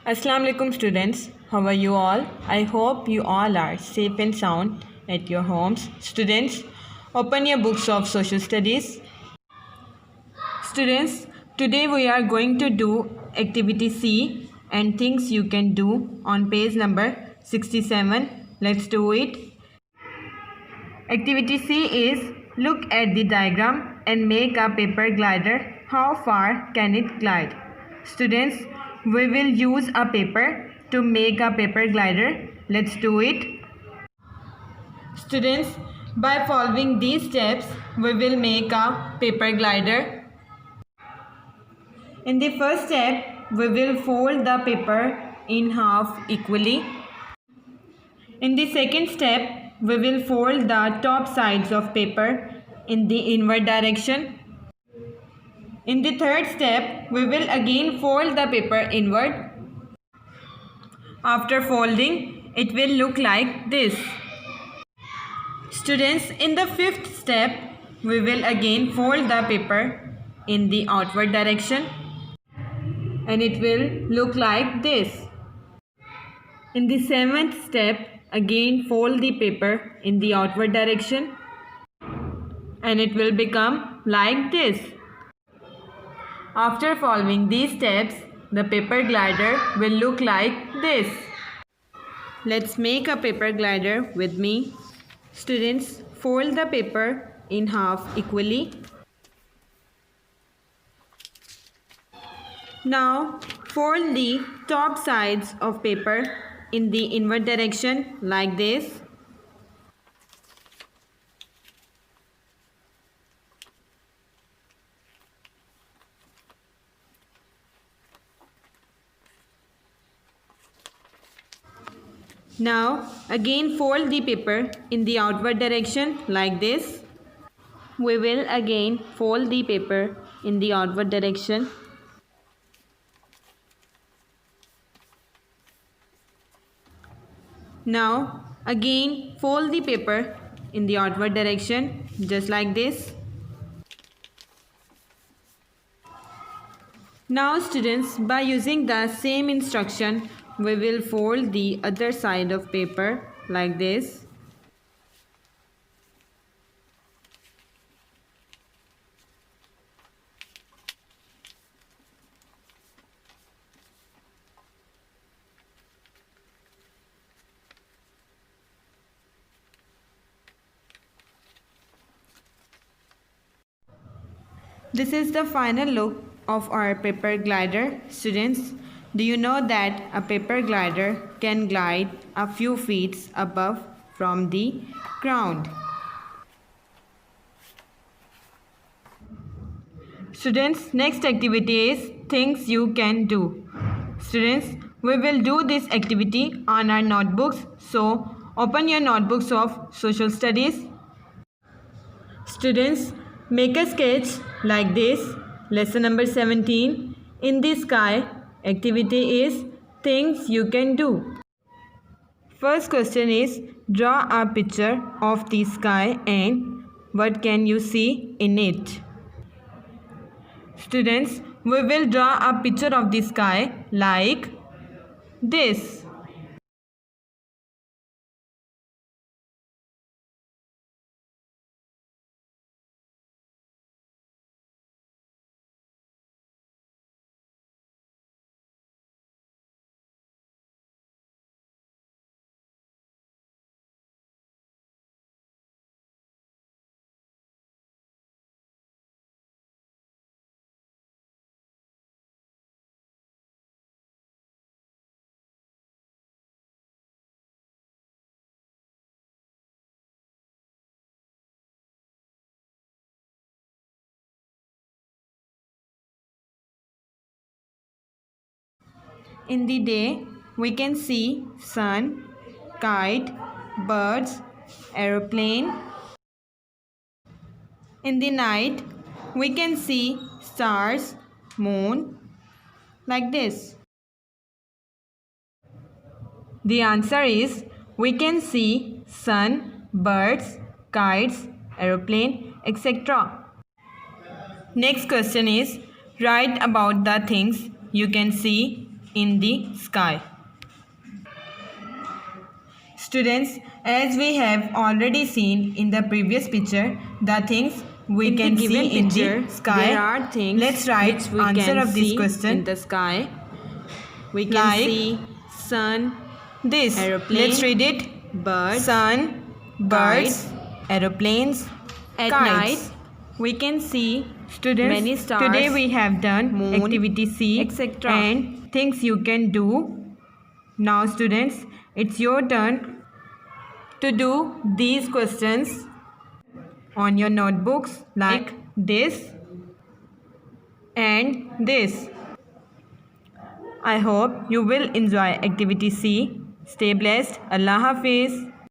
Assalamu alaikum students, how are you all? I hope you all are safe and sound at your homes. Students, open your books of social studies. Students, today we are going to do activity C and things you can do on page number 67. Let's do it. Activity C is look at the diagram and make a paper glider. How far can it glide? Students, we will use a paper to make a paper glider. Let's do it. Students, by following these steps, we will make a paper glider. In the first step, we will fold the paper in half equally. In the second step, we will fold the top sides of paper in the inward direction. In the third step, we will again fold the paper inward. After folding, it will look like this. Students, in the fifth step, we will again fold the paper in the outward direction and it will look like this. In the seventh step, again fold the paper in the outward direction and it will become like this. After following these steps, the paper glider will look like this. Let's make a paper glider with me. Students, fold the paper in half equally. Now, fold the top sides of paper in the inward direction like this. Now, again fold the paper in the outward direction like this. We will again fold the paper in the outward direction. Now, again fold the paper in the outward direction just like this. Now students, by using the same instruction, we will fold the other side of paper like this. This is the final look of our paper glider. Students, do you know that a paper glider can glide a few feet above from the ground? Students, next activity is things you can do. Students, we will do this activity on our notebooks. So, open your notebooks of social studies. Students, make a sketch like this. Lesson number 17. In the sky, activity is things you can do. First question is draw a picture of the sky and what can you see in it? Students, we will draw a picture of the sky like this. In the day, we can see sun, kite, birds, aeroplane. In the night, we can see stars, moon, like this. The answer is we can see sun, birds, kites, aeroplane, etc. Next question is write about the things you can see in the sky. Students, as we have already seen in the previous picture, the things we can see in the sky. There are things Let's write which we answer can of this see question in the sky. We can Like see sun, this. aeroplane, Let's read it. birds. Sun, birds, aeroplanes, At kites. night, we can see Students, many stars, today we have done moon, activity C etc. and things you can do. Now students, it's your turn to do these questions on your notebooks like this and this. I hope you will enjoy activity C. Stay blessed. Allah Hafiz.